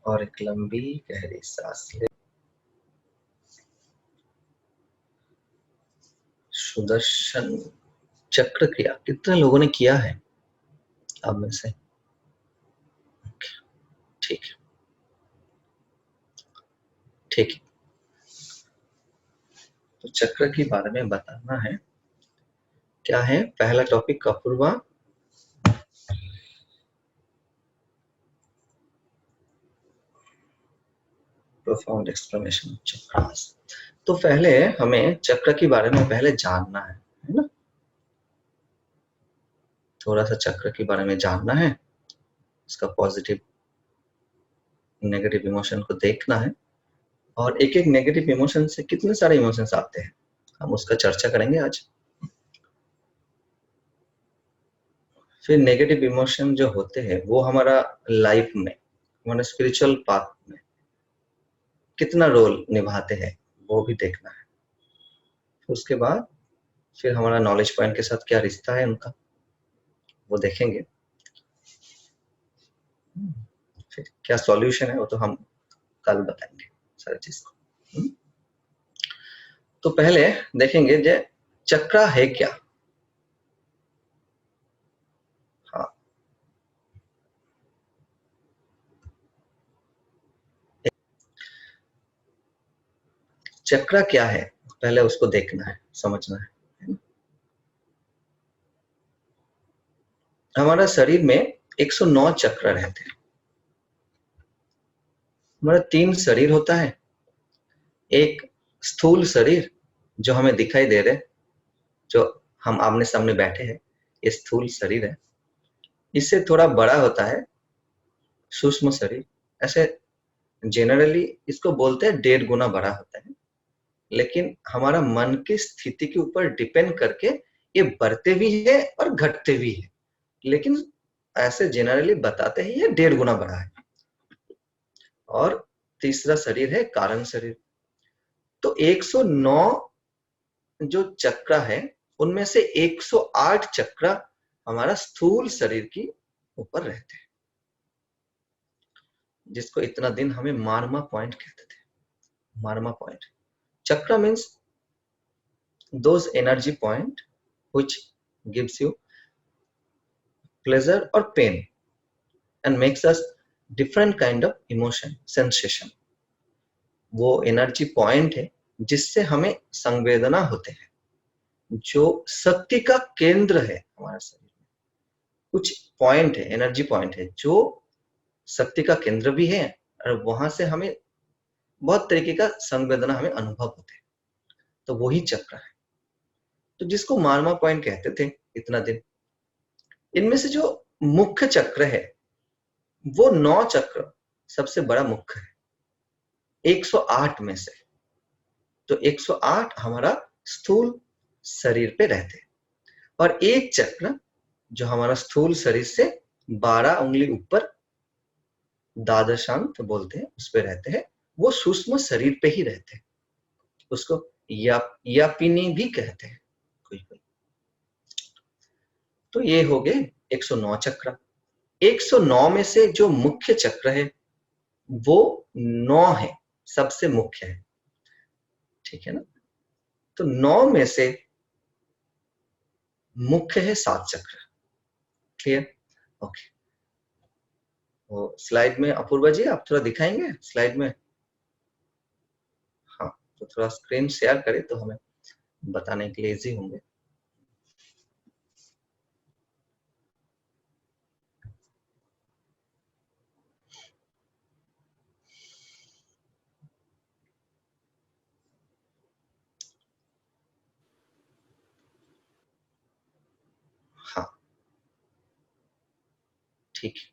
और एक लंबी गहरी सांस ले। सुदर्शन चक्र क्रिया कितने लोगों ने किया है आप में से? ठीक है, ठीक है। तो चक्र के बारे में बताना है। क्या है पहला topic? Apoorva, profound explanation chakras. तो पहले हमें चक्र के बारे में पहले जानना है ना? थोड़ा सा चक्र के बारे में जानना है, इसका पॉजिटिव नेगेटिव इमोशन को देखना है, और एक एक नेगेटिव इमोशन से कितने सारे इमोशंस आते हैं हम उसका चर्चा करेंगे आज। फिर नेगेटिव इमोशन जो होते हैं वो हमारा लाइफ में, हमारे स्पिरिचुअल पाथ में कितना रोल निभाते हैं वो भी देखना है। फिर उसके बाद फिर हमारा नॉलेज पॉइंट के साथ क्या रिश्ता है उनका वो देखेंगे। फिर क्या सॉल्यूशन है वो तो हम कल बताएंगे सारी चीज को। तो पहले देखेंगे जे चक्र है क्या। हाँ, चक्र क्या है पहले उसको देखना है, समझना है। हमारा शरीर में 109 चक्र रहते हैं। हमारा 3 शरीर होता है। एक स्थूल शरीर जो हमें दिखाई दे रहे, जो हम आमने सामने बैठे हैं, ये स्थूल शरीर है। इससे थोड़ा बड़ा होता है सूक्ष्म शरीर। ऐसे जनरली इसको बोलते हैं 1.5 गुना बड़ा होता है, लेकिन हमारा मन की स्थिति के ऊपर डिपेंड करके ये बढ़ते भी है और घटते भी है, लेकिन ऐसे जनरली बताते हैं ये 1.5 गुना बड़ा है। और तीसरा शरीर है कारण शरीर। तो 109 जो चक्र है उनमें से 108 चक्र हमारा स्थूल शरीर की ऊपर रहते हैं, जिसको इतना दिन हमें मार्मा पॉइंट कहते थे। मार्मा point, chakra means those energy point which gives you pleasure or pain and makes us different kind of emotion sensation। वो एनर्जी पॉइंट है जिससे हमें संवेदना होते हैं, जो शक्ति का केंद्र है हमारे शरीर में। कुछ पॉइंट है, एनर्जी पॉइंट है जो शक्ति का केंद्र भी है, और वहां से हमें बहुत तरीके का संवेदना हमें अनुभव होते हैं। तो वही चक्र है, तो जिसको मार्मा पॉइंट कहते थे इतना दिन। इनमें से जो मुख्य चक्र है वो 9 चक्र सबसे बड़ा मुख्य है 108 में से। तो 108 हमारा स्थूल शरीर पे रहते हैं, और एक चक्र जो हमारा स्थूल शरीर से 12 उंगली ऊपर द्वादशांत बोलते हैं उस पे रहते हैं, वो सूक्ष्म शरीर पे ही रहते हैं। उसको यापिनी भी कहते हैं कोई कोई। तो ये हो गए 109 चक्र। 109 में से जो मुख्य चक्र है वो 9 है, सबसे मुख्य है, ठीक है ना? तो 9 में से मुख्य है 7 चक्र। क्लियर? ओके। वो स्लाइड में अपूर्वा जी आप थोड़ा दिखाएंगे स्लाइड में? हाँ, तो थोड़ा स्क्रीन शेयर करें तो हमें बताने के लिए इजी होंगे। हाँ, ठीक है।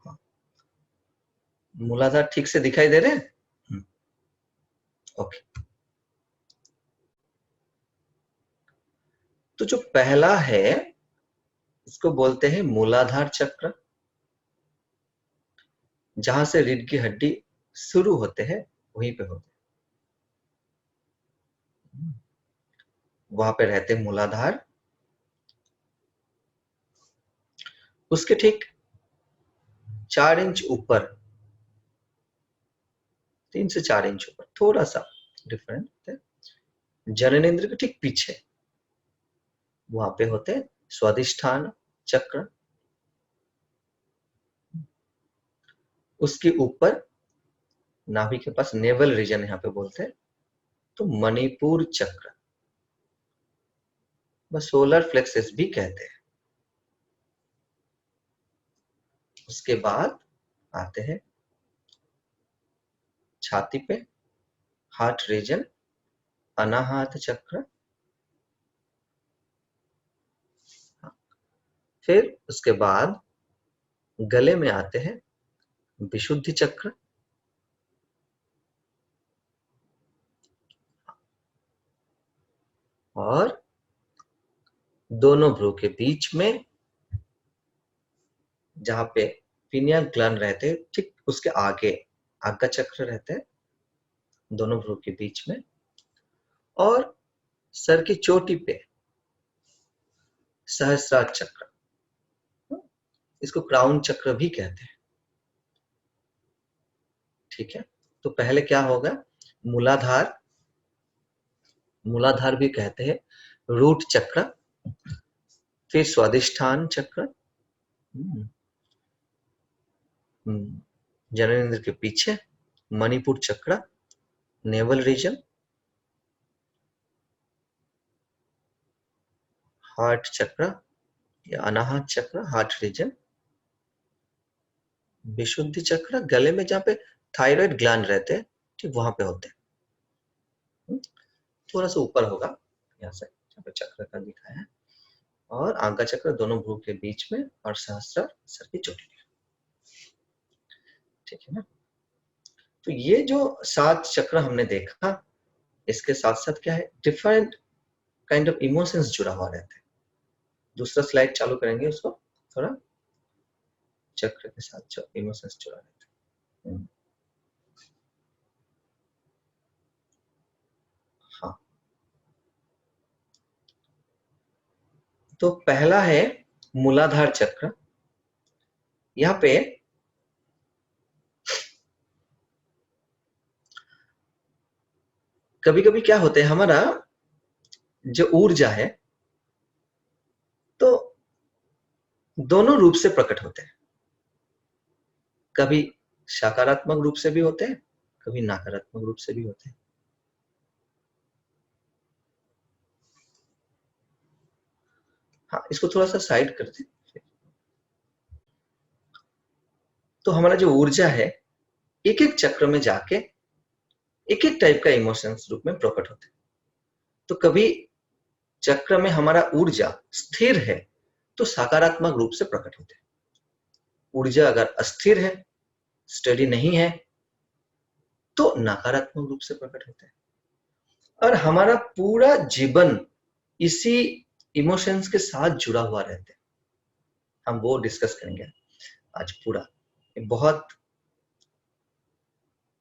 हाँ, मूलाधार ठीक से दिखाई दे रहे हैं? ओके। तो जो पहला है इसको बोलते हैं मूलाधार चक्र, जहां से रीढ़ की हड्डी शुरू होते हैं वहीं पे होते हैं, वहां पे रहते हैं मूलाधार। उसके ठीक 4 इंच ऊपर, 3 से 4 इंच ऊपर, थोड़ा सा डिफरेंट है, जननेंद्र के ठीक पीछे वहां पे होते स्वादिष्ठान चक्र, उसके ऊपर नाभि के पास नेवल रीजन यहाँ पे बोलते हैं तो मणिपुर चक्र, बस सोलर प्लेक्सस भी कहते हैं। उसके बाद आते हैं छाती पे हार्ट रीजन अनाहत चक्र, फिर उसके बाद गले में आते हैं विशुद्धि चक्र, और दोनों भ्रू के बीच में जहां पे पिनियल ग्लैंड रहते हैं ठीक उसके आगे आज्ञा चक्र रहते हैं दोनों भ्रू के बीच में, और सर की चोटी पे सहस्रार चक्र, इसको क्राउन चक्र भी कहते हैं। ठीक है, तो पहले क्या होगा, मूलाधार, मूलाधार भी कहते हैं रूट चक्र, फिर स्वादिष्ठान चक्र, जननेंद्र के पीछे मणिपुर चक्र नेवल रीजन, हार्ट चक्र या अनाहत चक्र हार्ट रीजन, विशुद्धि चक्र गले में जहां पे थायराइड ग्लैंड रहते हैं ठीक वहां पे होते हैं, थोड़ा सा ऊपर होगा यहाँ से जहां पे चक्र का दिखाया है, और आज्ञा चक्र दोनों भ्रू के बीच में, और सहस्रार सर की चोटी पे। ठीक है ना, तो ये जो 7 चक्र हमने देखा, इसके साथ साथ क्या है, डिफरेंट काइंड ऑफ इमोशंस जुड़ा हुआ रहता है। दूसरा स्लाइड चालू करेंगे उसको, थोड़ा चक्र के साथ जो इमोशंस जुड़ा रहता है। हाँ, तो पहला है मूलाधार चक्र। यहाँ पे कभी कभी क्या होता है, हमारा जो ऊर्जा है तो दोनों रूप से प्रकट होते हैं, कभी सकारात्मक रूप से भी होते हैं, कभी नकारात्मक रूप से भी होते हैं। हाँ, इसको थोड़ा सा साइड कर दें। तो हमारा जो ऊर्जा है एक एक चक्र में जाके एक एक टाइप का इमोशंस रूप में प्रकट होते हैं। तो कभी चक्र में हमारा ऊर्जा स्थिर है तो सकारात्मक रूप से प्रकट होते हैं, ऊर्जा अगर अस्थिर है, स्टडी नहीं है, तो नकारात्मक रूप से प्रकट होते हैं। और हमारा पूरा जीवन इसी इमोशंस के साथ जुड़ा हुआ रहता है, हम वो डिस्कस करेंगे आज पूरा। बहुत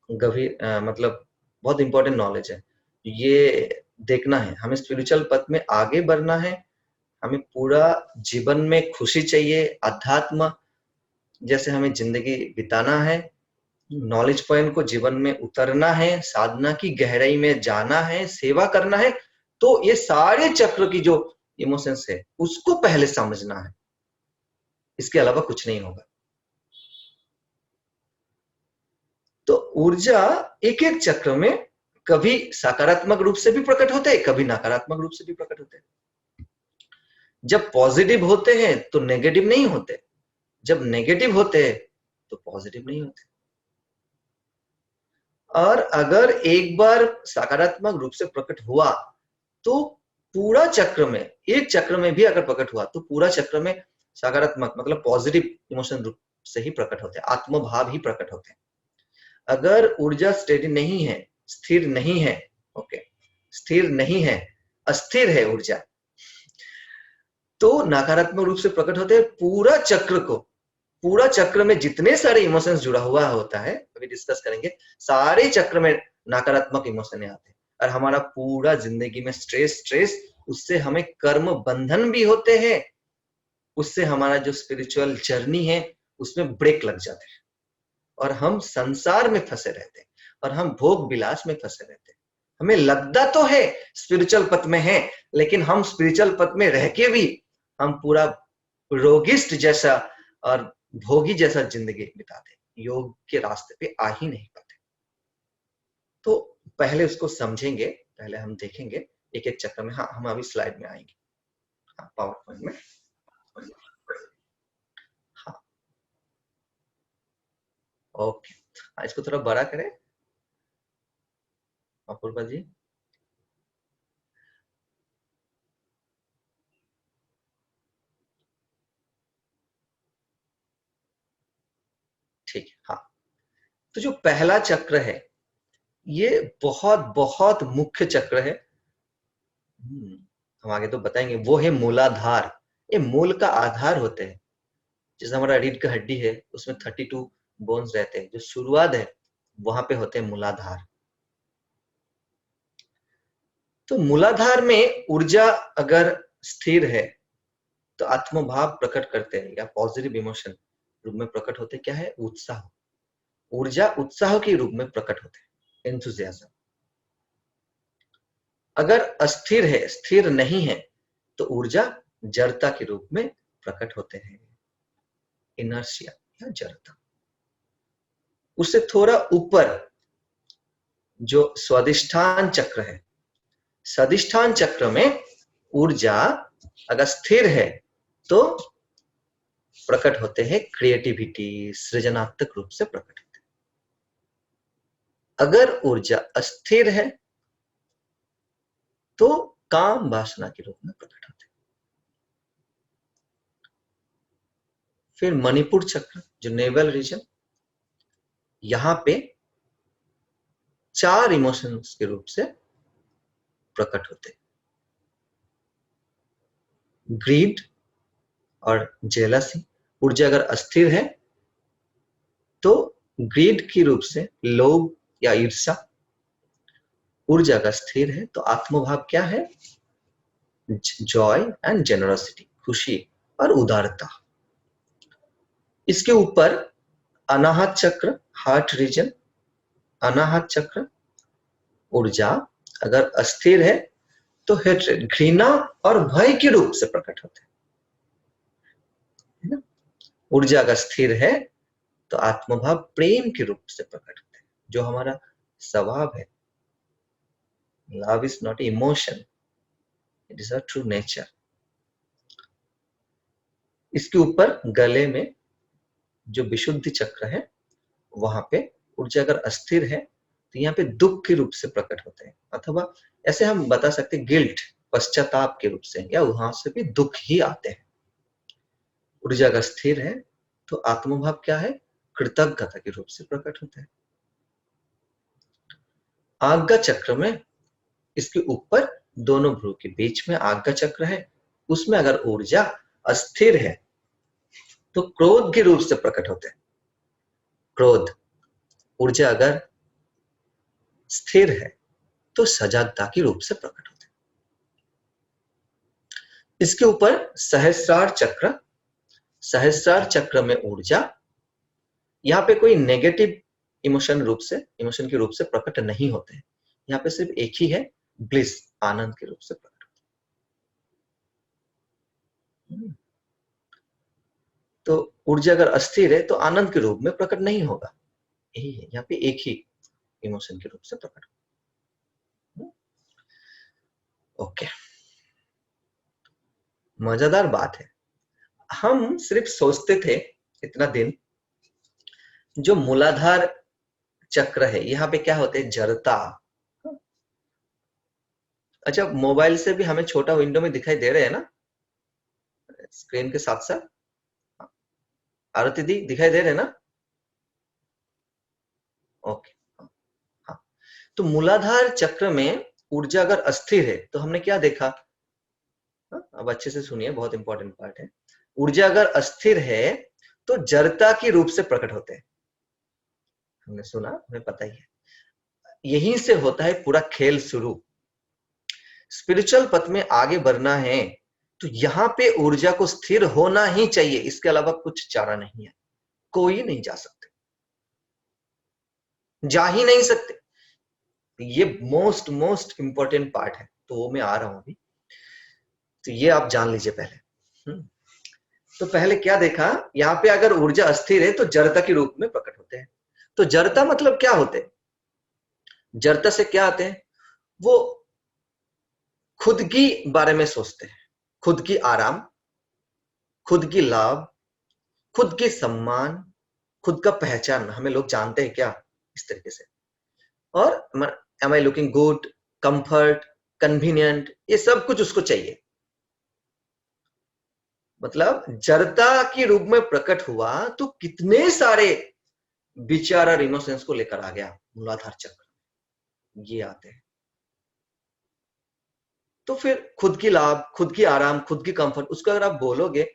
गंभीर मतलब बहुत इंपॉर्टेंट नॉलेज है, ये देखना है हमें, स्पिरिचुअल पथ में आगे बढ़ना है, हमें पूरा जीवन में खुशी चाहिए, अध्यात्म जैसे हमें जिंदगी बिताना है, नॉलेज पॉइंट को जीवन में उतरना है, साधना की गहराई में जाना है, सेवा करना है, तो ये सारे चक्र की जो इमोशंस है उसको पहले समझना है, इसके अलावा कुछ नहीं होगा। तो ऊर्जा एक एक चक्र में कभी सकारात्मक रूप से भी प्रकट होते हैं, कभी नकारात्मक रूप से भी प्रकट होते हैं। जब पॉजिटिव होते हैं तो नेगेटिव नहीं होते, जब नेगेटिव होते हैं तो पॉजिटिव नहीं होते। और अगर एक बार सकारात्मक रूप से प्रकट हुआ तो पूरा चक्र में, एक चक्र में भी अगर प्रकट हुआ तो पूरा चक्र में सकारात्मक मतलब पॉजिटिव इमोशन रूप से ही प्रकट होते हैं, आत्मभाव ही प्रकट होते हैं। अगर ऊर्जा स्टेडी नहीं है, स्थिर नहीं है, ओके, स्थिर नहीं है, अस्थिर है ऊर्जा, तो नकारात्मक रूप से प्रकट होते हैं। पूरा चक्र को, पूरा चक्र में जितने सारे इमोशंस जुड़ा हुआ होता है, अभी डिस्कस करेंगे, सारे चक्र में नकारात्मक इमोशन आते हैं, और हमारा पूरा जिंदगी में स्ट्रेस, उससे हमें कर्म बंधन भी होते हैं, उससे हमारा जो स्पिरिचुअल जर्नी है उसमें ब्रेक लग जाते हैं और हम संसार में फंसे रहते हैं और हम भोग विलास में फंसे रहते हैं। हमें लगता तो है स्पिरिचुअल पथ में है, लेकिन हम स्पिरिचुअल पथ में रह के भी हम पूरा रोगिस्ट जैसा और भोगी जैसा जिंदगी बिताते हैं, योग के रास्ते पे आ ही नहीं पाते। तो पहले उसको समझेंगे, पहले हम देखेंगे एक एक चक्कर में। हाँ, हम अभी स्लाइड में आएंगे। हाँ, पावर पॉइंट में। हाँ, ओके। इसको थोड़ा बड़ा करें अपूर्वा जी। ठीक है। हाँ, तो जो पहला चक्र है ये बहुत बहुत मुख्य चक्र है। हम आगे तो बताएंगे। वो है मूलाधार। ये मूल का आधार होते हैं। जैसे हमारा रीढ़ की हड्डी है उसमें 32 बोन्स रहते हैं, जो शुरुआत है वहां पे होते हैं मूलाधार। तो मूलाधार में ऊर्जा अगर स्थिर है तो आत्मभाव प्रकट करते हैं या पॉजिटिव इमोशन रूप में प्रकट होते क्या है? उत्साह। ऊर्जा उत्साह के रूप में प्रकट होते हैं, एंथुसियाज्म। अगर अस्थिर है, स्थिर नहीं है, तो ऊर्जा जड़ता के रूप में प्रकट होते हैं, इनर्शिया या जड़ता। उससे थोड़ा ऊपर जो स्वादिष्ठान चक्र है, स्वादिष्ठान चक्र में ऊर्जा अगर स्थिर है तो प्रकट होते हैं क्रिएटिविटी, सृजनात्मक रूप से प्रकट होते हैं। अगर ऊर्जा अस्थिर है तो काम वासना के रूप में प्रकट होते हैं। फिर मणिपुर चक्र जो नेवल रीजन, यहां पे 4 इमोशंस के रूप से प्रकट होते हैं। ग्रीड और जेलसी। ऊर्जा अगर अस्थिर है तो ग्रीड के रूप से लोभ या ईर्ष्या। ऊर्जा अगर स्थिर है तो आत्मभाव क्या है? जॉय एंड जेनरोसिटी, खुशी और उदारता। इसके ऊपर अनाहत चक्र, हार्ट रीजन। अनाहत चक्र ऊर्जा अगर अस्थिर है तो हेट्रेड, घृणा और भय के रूप से प्रकट होते हैं। ऊर्जा अगर स्थिर है तो आत्मभाव प्रेम के रूप से प्रकट होते हैं, जो हमारा स्वभाव है। Love is not emotion, it is a true nature. इसके ऊपर गले में जो विशुद्धि चक्र है, वहां पे ऊर्जा अगर अस्थिर है तो यहाँ पे दुख के रूप से प्रकट होते हैं, अथवा ऐसे हम बता सकते हैं गिल्ट, पश्चाताप के रूप से, या वहां से भी दुख ही आते हैं। ऊर्जा अगर स्थिर है तो आत्मभाव क्या है? कृतज्ञता के रूप से प्रकट होते हैं। आज्ञा चक्र में इसके ऊपर दोनों भ्रू के बीच में आज्ञा चक्र है, उसमें अगर ऊर्जा अस्थिर है तो क्रोध के रूप से प्रकट होते हैं। क्रोध ऊर्जा अगर स्थिर है तो सजगता के रूप से प्रकट होते हैं। इसके ऊपर सहस्रार चक्र। सहस्रार चक्र में ऊर्जा यहाँ पे कोई नेगेटिव इमोशन के रूप से प्रकट नहीं होते हैं। यहाँ पे सिर्फ एक ही है, ब्लिस, आनंद के रूप से प्रकट होते हैं। तो ऊर्जा अगर अस्थिर है तो आनंद के रूप में प्रकट नहीं होगा, यही है। यहाँ पे एक ही इमोशन के रूप से प्रकट होगा। ओके, मजेदार बात है, हम सिर्फ सोचते थे इतना दिन जो मूलाधार चक्र है यहाँ पे क्या होते हैं? जड़ता। अच्छा, मोबाइल से भी हमें छोटा विंडो में दिखाई दे रहे हैं ना, स्क्रीन के साथ साथ। आरती दी दिखाई दे रहे हैं ना? ओके। हाँ, तो मूलाधार चक्र में ऊर्जा अगर अस्थिर है तो हमने क्या देखा? अब अच्छे से सुनिए, बहुत इंपॉर्टेंट पार्ट है। ऊर्जा अगर अस्थिर है तो जड़ता के रूप से प्रकट होते हैं। हमने सुना, हमें पता ही है। यहीं से होता है पूरा खेल शुरू। स्पिरिचुअल पथ में आगे बढ़ना है तो यहां पे ऊर्जा को स्थिर होना ही चाहिए, इसके अलावा कुछ चारा नहीं है। कोई नहीं जा सकते, जा ही नहीं सकते। ये मोस्ट मोस्ट इंपॉर्टेंट पार्ट है, तो वो मैं आ रहा हूं अभी। तो ये आप जान लीजिए पहले। तो पहले क्या देखा, यहाँ पे अगर ऊर्जा अस्थिर है तो जड़ता के रूप में प्रकट होते हैं। तो जड़ता मतलब क्या होते हैं? जड़ता से क्या आते हैं? वो खुद की बारे में सोचते हैं, खुद की आराम, खुद की लाभ, खुद की सम्मान, खुद का पहचान। हमें लोग जानते हैं क्या इस तरीके से। और am I looking good, comfort, convenient, ये सब कुछ उसको चाहिए। मतलब जड़ता के रूप में प्रकट हुआ तो कितने सारे विचार और इमोशंस को लेकर आ गया मूलाधार चक्र, ये आते हैं। तो फिर खुद की लाभ, खुद की आराम, खुद की कंफर्ट, उसको अगर आप बोलोगे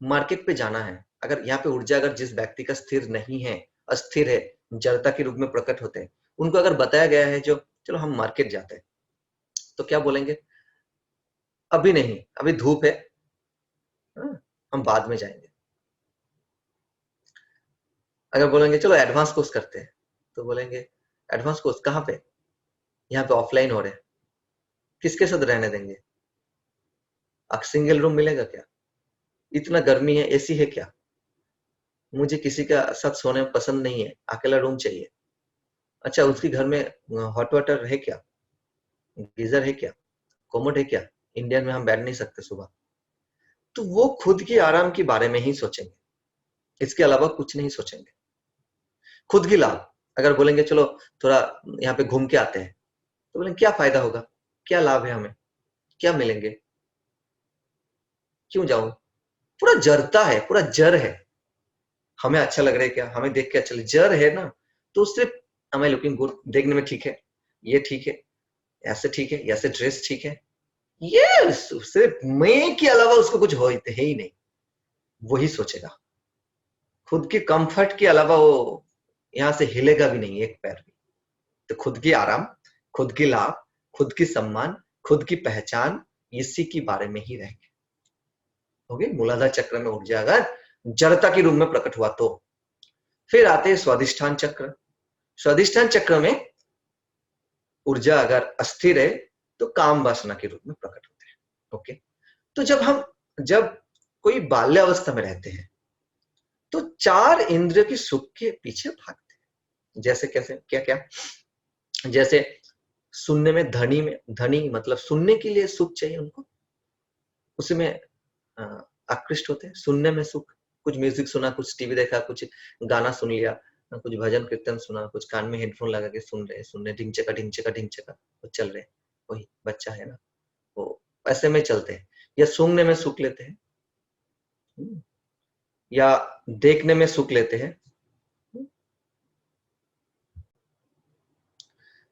मार्केट पे जाना है, अगर यहाँ पे ऊर्जा अगर जिस व्यक्ति का स्थिर नहीं है, अस्थिर है, जड़ता के रूप में प्रकट होते हैं, उनको अगर बताया गया है जो चलो हम मार्केट जाते हैं, तो क्या बोलेंगे? अभी नहीं, अभी धूप है, हम बाद में जाएंगे। अगर बोलेंगे चलो एडवांस कोर्स करते हैं, तो बोलेंगे एडवांस कोर्स कहाँ पे? यहाँ पे ऑफलाइन हो रहे हैं, किसके साथ रहने देंगे? सिंगल रूम मिलेगा क्या? इतना गर्मी है, एसी है क्या? मुझे किसी का साथ सोने में पसंद नहीं है, अकेला रूम चाहिए। अच्छा, उसके घर में हॉट वाटर है क्या? गीजर है क्या? कोमोड है क्या? इंडियन में हम बैठ नहीं सकते सुबह। तो वो खुद की आराम के बारे में ही सोचेंगे, इसके अलावा कुछ नहीं सोचेंगे। खुद की लाभ, अगर बोलेंगे चलो थोड़ा यहाँ पे घूम के आते हैं, तो बोलेंगे क्या फायदा होगा, क्या लाभ है हमें, क्या मिलेंगे, क्यों जाऊं? पूरा जरता है, पूरा जर है। हमें अच्छा लग रहा है क्या, हमें देख के अच्छा लग, जर है ना। तो सिर्फ हमें लुकिंग गुड, देखने में ठीक है, ये ठीक है, ऐसे ठीक है, ऐसे ड्रेस ठीक है, ये सिर्फ मैं के अलावा उसको कुछ हो है ही नहीं, वही सोचेगा। खुद की कंफर्ट के अलावा वो यहां से हिलेगा भी नहीं एक पैर भी। तो खुद की आराम, खुद की लाभ, खुद की सम्मान, खुद की पहचान, इसी के बारे में ही रहेंगे। ओके, मूलाधार चक्र में ऊर्जा अगर जड़ता के रूप में प्रकट हुआ तो। फिर आते हैं स्वाधिष्ठान चक्र। स्वाधिष्ठान चक्र में ऊर्जा अगर अस्थिर है तो काम वासना के रूप में प्रकट होते हैं। ओके, तो जब कोई बाल्यावस्था में रहते हैं तो चार इंद्रिय की सुख के पीछे भागते हैं। जैसे कैसे, क्या क्या? जैसे सुनने में, धनी मतलब सुनने के लिए सुख चाहिए उनको, उसमें आकृष्ट होते हैं। सुनने में सुख, कुछ म्यूजिक सुना, कुछ टीवी देखा, कुछ गाना सुन लिया, कुछ भजन कीर्तन सुना, कुछ कान में हेडफोन लगा के सुन रहे ढिंचका ढिंचका ढिंचका वो चल रहे, वही बच्चा है ना, वो ऐसे में चलते हैं। या सूंघने में सुख लेते हैं, या देखने में सुख लेते हैं।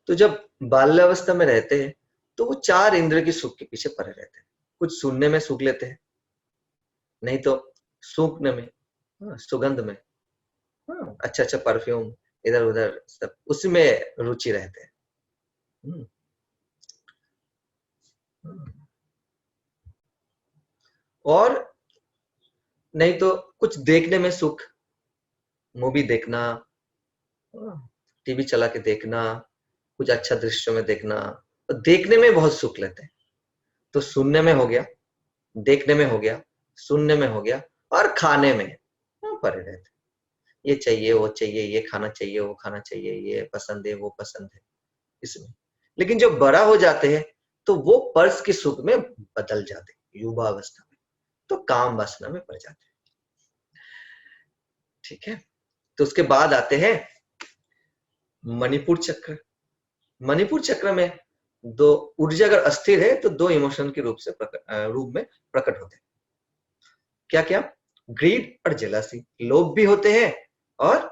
तो जब बाल्यावस्था में रहते हैं तो वो चार इंद्रिय के सुख के पीछे पड़े रहते हैं। कुछ सुनने में सुख लेते हैं, नहीं तो सूंघने में, सुगंध में, अच्छा अच्छा परफ्यूम, इधर उधर सब उसमें रुचि रहते हैं। और नहीं तो कुछ देखने में सुख, मूवी देखना, टीवी चला के देखना, कुछ अच्छा दृश्य में देखना, तो देखने में बहुत सुख लेते हैं। तो सुनने में हो गया, देखने में हो गया, सुनने में हो गया, और खाने में पड़े रहते हैं। ये चाहिए, वो चाहिए, ये खाना चाहिए, वो खाना चाहिए, ये पसंद है, वो पसंद है इसमें। लेकिन जब बड़ा हो जाते हैं तो वो पर्स के सुख में बदल जाते हैं, युवा अवस्था में तो काम वासना में पड़ जाते हैं। ठीक है, तो उसके बाद आते हैं मणिपुर चक्र। मणिपुर चक्र में दो ऊर्जा अगर अस्थिर है तो दो इमोशन के रूप में प्रकट होते हैं। क्या क्या? ग्रीड और जेलसी, लोभ भी होते हैं और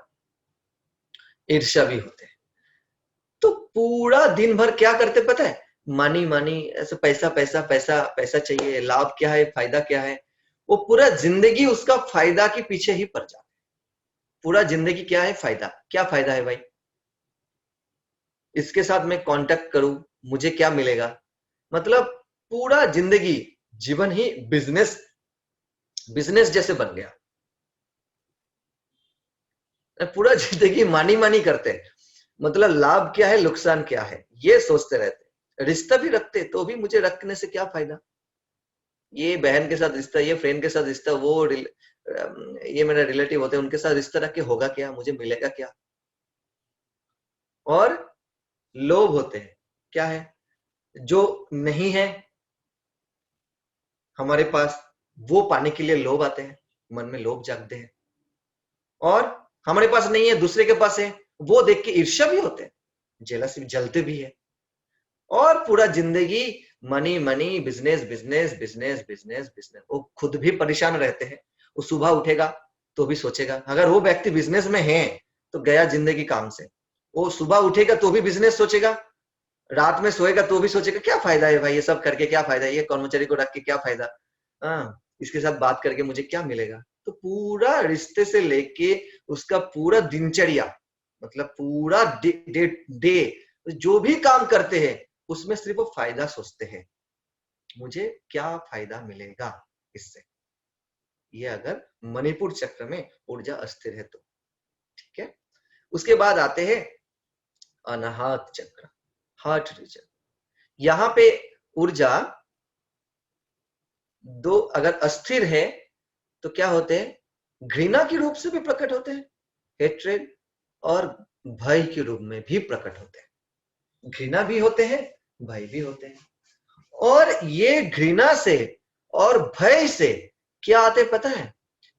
ईर्ष्या भी होते हैं। तो पूरा दिन भर क्या करते पता है? मानी मानी, ऐसे पैसा पैसा पैसा पैसा चाहिए, लाभ क्या है, फायदा क्या है, वो पूरा जिंदगी उसका फायदा के पीछे ही पड़ जाता है। पूरा जिंदगी क्या है? फायदा। क्या फायदा है भाई? इसके साथ मैं कांटेक्ट करूं, मुझे क्या मिलेगा? मतलब पूरा जिंदगी जीवन ही बिजनेस बिजनेस जैसे बन गया। पूरा जिंदगी मानी मानी करते हैं, मतलब लाभ क्या है नुकसान क्या है ये सोचते रहते। रिश्ता भी रखते तो भी मुझे रखने से क्या फायदा, ये बहन के साथ रिश्ता, ये फ्रेंड के साथ रिश्ता, ये मेरा रिलेटिव होते हैं उनके साथ रिश्ता रख के होगा क्या, मुझे मिलेगा क्या। और लोभ होते हैं, क्या है, जो नहीं है हमारे पास वो पाने के लिए लोभ आते हैं, मन में लोभ जागते हैं। और हमारे पास नहीं है दूसरे के पास है, वो देख के ईर्ष्या भी होते हैं, जेलसी जलते भी है। और पूरा जिंदगी money money, business business business business business. वो खुद भी परेशान रहते हैं। वो सुबह उठेगा तो भी सोचेगा, अगर वो व्यक्ति बिजनेस में है तो गया जिंदगी काम से। वो सुबह उठेगा तो भी बिजनेस सोचेगा, रात में सोएगा तो भी सोचेगा क्या फायदा है भाई, ये सब करके क्या फायदा है, ये कर्मचारी को रख के क्या फायदा, इसके साथ बात करके मुझे क्या मिलेगा। तो पूरा रिश्ते से लेके उसका पूरा दिनचर्या, मतलब पूरा डे जो भी काम करते हैं उसमें सिर्फ वो फायदा सोचते हैं, मुझे क्या फायदा मिलेगा इससे। ये अगर मणिपुर चक्र में ऊर्जा अस्थिर है तो ठीक है। उसके बाद आते हैं अनाहत चक्र, हार्ट रीजन। यहाँ पे ऊर्जा दो अगर अस्थिर है तो क्या होते हैं, घृणा के रूप से भी प्रकट होते हैं, हेट्रेड, और भय के रूप में भी प्रकट होते हैं। घृणा भी होते हैं, भय भी होते हैं। और ये घृणा से और भय से क्या आते पता है,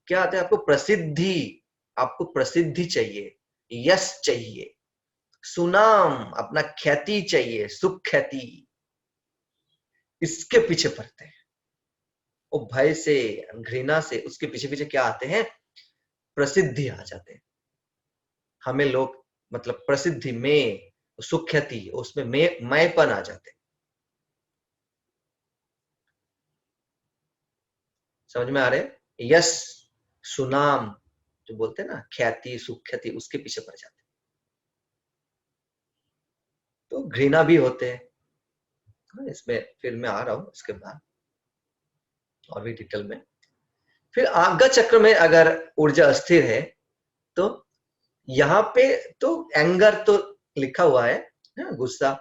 क्या आते हैं, आपको प्रसिद्धि, आपको प्रसिद्धि चाहिए, यश चाहिए, सुनाम, अपना ख्याति चाहिए, सुख ख्याति, इसके पीछे पड़ते हैं। और भय से, घृणा से, उसके पीछे पीछे क्या आते हैं, प्रसिद्धि आ जाते हैं। हमें लोग मतलब प्रसिद्धि में, सुख ख्याति उसमें मैंपन आ जाते हैं। समझ में आ रहे, यश सुनाम जो बोलते हैं ना, ख्याति सुख ख्याति, उसके पीछे पड़ जाते हैं। तो घृणा भी होते हैं, इसमें फिर मैं आ रहा हूं इसके बाद और भी डिटेल में। फिर आज्ञा चक्र में अगर ऊर्जा अस्थिर है तो यहाँ पे तो एंगर तो लिखा हुआ है, गुस्सा,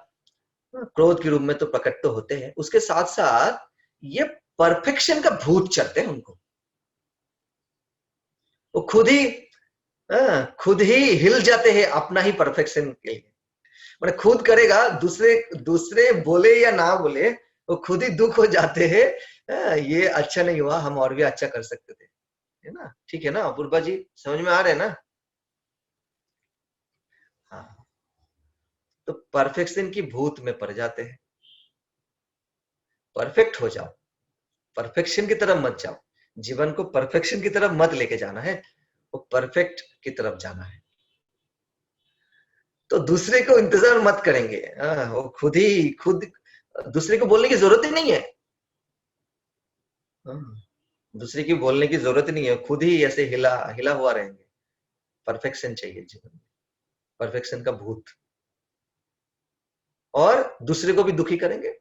क्रोध के रूप में तो प्रकट तो होते हैं, उसके साथ साथ ये परफेक्शन का भूत चढ़ते हैं उनको। वो खुद ही हिल जाते हैं अपना ही परफेक्शन के लिए, मतलब खुद करेगा, दूसरे दूसरे बोले या ना बोले वो खुद ही दुख हो जाते हैं, ये अच्छा नहीं हुआ, हम और भी अच्छा कर सकते थे, है ना। ठीक है ना अपूर्वा जी, समझ में आ रहे हैं ना। हाँ, तो परफेक्शन की भूत में पड़ जाते हैं। परफेक्ट हो जाओ, परफेक्शन की तरफ मत जाओ, जीवन को परफेक्शन की तरफ मत लेके जाना है, वो परफेक्ट की तरफ जाना है। तो दूसरे को इंतजार मत करेंगे, वो खुद दूसरे को बोलने की जरूरत ही नहीं है, दूसरे की बोलने की जरूरत ही नहीं है, खुद ही ऐसे हिला हिला हुआ रहेंगे। परफेक्शन चाहिए जीवन में, परफेक्शन का भूत। और दूसरे को भी दुखी करेंगे,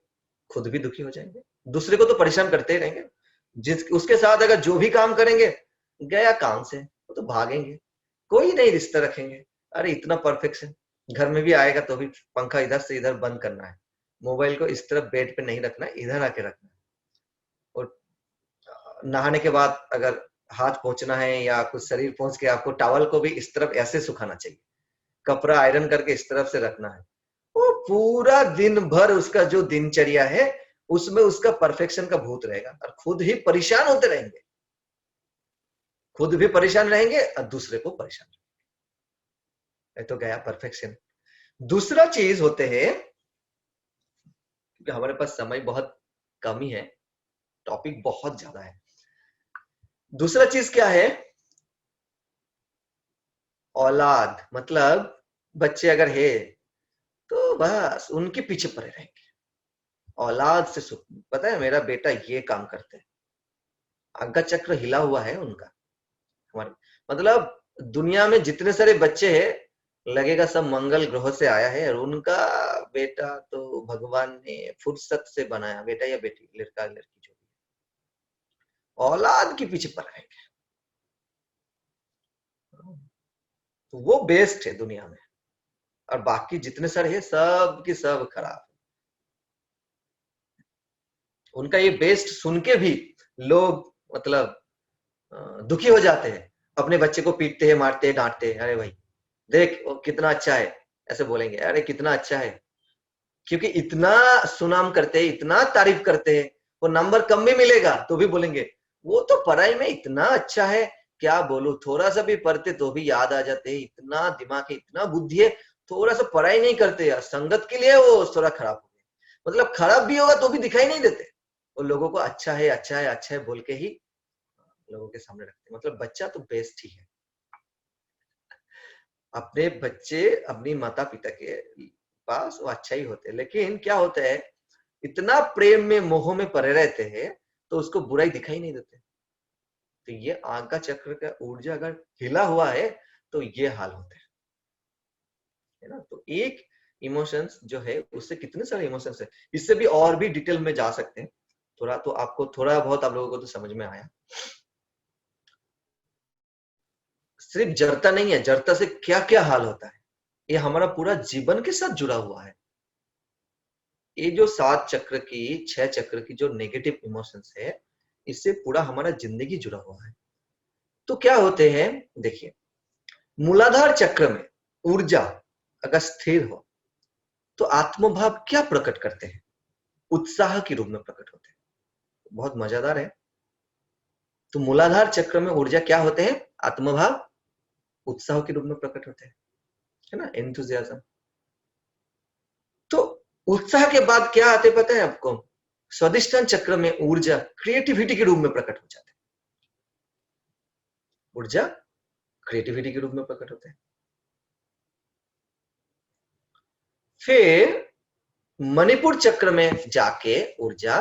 खुद भी दुखी हो जाएंगे, दूसरे को तो परेशान करते ही रहेंगे। उसके साथ अगर जो भी काम करेंगे, गया काम से, वो तो भागेंगे, कोई नहीं रिश्ता रखेंगे। अरे इतना परफेक्शन, घर में भी आएगा तो भी पंखा इधर से इधर बंद करना है, मोबाइल को इस तरफ बेड पे नहीं रखना है, इधर आके रखना है। और नहाने के बाद अगर हाथ पोंछना है या कुछ शरीर पोंछ के आपको टॉवल को भी इस तरफ ऐसे सुखाना चाहिए, कपड़ा आयरन करके इस तरफ से रखना है। वो पूरा दिन भर उसका जो दिनचर्या है उसमें उसका परफेक्शन का भूत रहेगा, और खुद ही परेशान होते रहेंगे, खुद भी परेशान रहेंगे और दूसरे को परेशान रहेंगे। तो गया परफेक्शन। दूसरा चीज होते हैं, क्योंकि हमारे पास समय बहुत कम ही है, टॉपिक बहुत ज्यादा है। दूसरा चीज क्या है, औलाद, मतलब बच्चे अगर है तो बस उनके पीछे पड़े रहेंगे, औलाद से सुख। पता है मेरा बेटा ये काम करते हैं, आज्ञा चक्र हिला हुआ है उनका। हमारे मतलब दुनिया में जितने सारे बच्चे हैं लगेगा सब मंगल ग्रह से आया है, और उनका बेटा तो भगवान ने फुर्सत से बनाया, बेटा या बेटी, लड़का लड़की जो भी। औलाद के पीछे पढ़ाएंगे, तो वो बेस्ट है दुनिया में। और बाकी जितने सारे हैं सब की सब खराब। उनका ये बेस्ट सुन के भी लोग मतलब दुखी हो जाते हैं, अपने बच्चे को पीटते हैं, मारते हैं, डांटते हैं। अरे भाई देख वो कितना अच्छा है, ऐसे बोलेंगे, अरे कितना अच्छा है, क्योंकि इतना सुनाम करते हैं, इतना तारीफ करते हैं। वो नंबर कम भी मिलेगा तो भी बोलेंगे वो तो पढ़ाई में इतना अच्छा है, क्या बोलूं, थोड़ा सा भी पढ़ते तो भी याद आ जाते हैं, इतना दिमाग है, इतना बुद्धि है, थोड़ा सा पढ़ाई नहीं करते यार, संगत के लिए वो थोड़ा खराब हो गया। मतलब खराब भी होगा तो भी दिखाई नहीं देते, वो लोगों को अच्छा है अच्छा है अच्छा है बोल के ही लोगों के सामने रखते। मतलब बच्चा तो बेस्ट ही है। अपने बच्चे अपनी माता पिता के पास वो अच्छा ही होते हैं, लेकिन क्या होता है, इतना प्रेम में मोह में पड़े रहते हैं तो उसको बुराई दिखाई नहीं देते। तो ये आग का चक्र का ऊर्जा अगर हिला हुआ है तो ये हाल होते हैं, है ना। तो एक इमोशंस जो है उससे कितने सारे इमोशंस है, इससे भी और भी डिटेल में जा सकते हैं। थोड़ा तो आपको थोड़ा बहुत आप लोगों को तो समझ में आया। सिर्फ जड़ता नहीं है, जड़ता से क्या क्या हाल होता है, ये हमारा पूरा जीवन के साथ जुड़ा हुआ है। ये जो 7 चक्र की 6 चक्र की जो नेगेटिव इमोशंस है, इससे पूरा हमारा जिंदगी जुड़ा हुआ है। तो क्या होते हैं, देखिए, मूलाधार चक्र में ऊर्जा अगर स्थिर हो तो आत्मभाव क्या प्रकट करते हैं, उत्साह के रूप में प्रकट होते हैं। बहुत मजेदार है। तो मूलाधार चक्र में ऊर्जा क्या होते हैं, आत्मभाव उत्साह के रूप में प्रकट होते हैं, है ना, एंथुसियाज्म। तो उत्साह के बाद क्या आते पता है आपको, स्वादिष्टान चक्र में ऊर्जा क्रिएटिविटी के रूप में प्रकट हो जाते हैं। ऊर्जा क्रिएटिविटी के रूप में प्रकट होते हैं। फिर मणिपुर चक्र में जाके ऊर्जा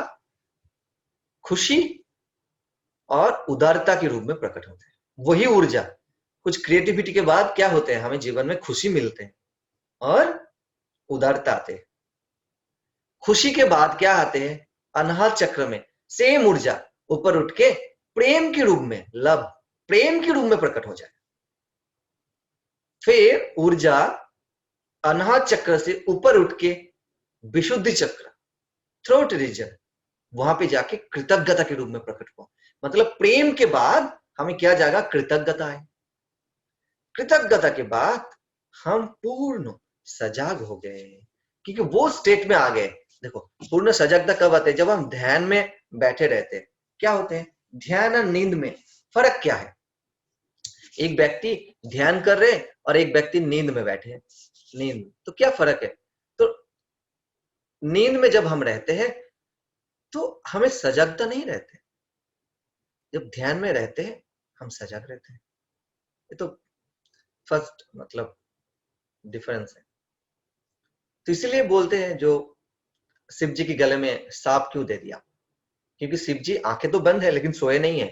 खुशी और उदारता के रूप में प्रकट होते हैं। वही ऊर्जा कुछ क्रिएटिविटी के बाद क्या होते हैं, हमें जीवन में खुशी मिलते हैं और उदारता आते हैं। खुशी के बाद क्या आते हैं, अनाहत चक्र में सेम ऊर्जा ऊपर उठ के प्रेम के रूप में, लव प्रेम के रूप में प्रकट हो जाए। फिर ऊर्जा अनाहत चक्र से ऊपर उठ के विशुद्धि चक्र, थ्रोट रीजन, वहां पे जाके कृतज्ञता के रूप में प्रकट हुआ। मतलब प्रेम के बाद हमें क्या जाएगा, कृतज्ञता है। कृतज्ञता के बाद हम पूर्ण सजाग हो गए, क्योंकि वो स्टेट में आ गए। देखो पूर्ण सजागता कब आते हैं, जब हम ध्यान में बैठे रहते हैं। क्या होते हैं ध्यान और नींद में फर्क क्या है, एक व्यक्ति ध्यान कर रहे और एक व्यक्ति नींद में बैठे हैं। नींद तो क्या फर्क है, तो नींद में जब हम रहते हैं तो हमें सजगता नहीं रहते, जब ध्यान में रहते हैं हम सजग रहते हैं। ये तो फर्स्ट मतलब डिफरेंस है। तो इसीलिए बोलते हैं जो शिव जी के गले में सांप क्यों दे दिया, क्योंकि शिव जी आंखें तो बंद है लेकिन सोए नहीं है,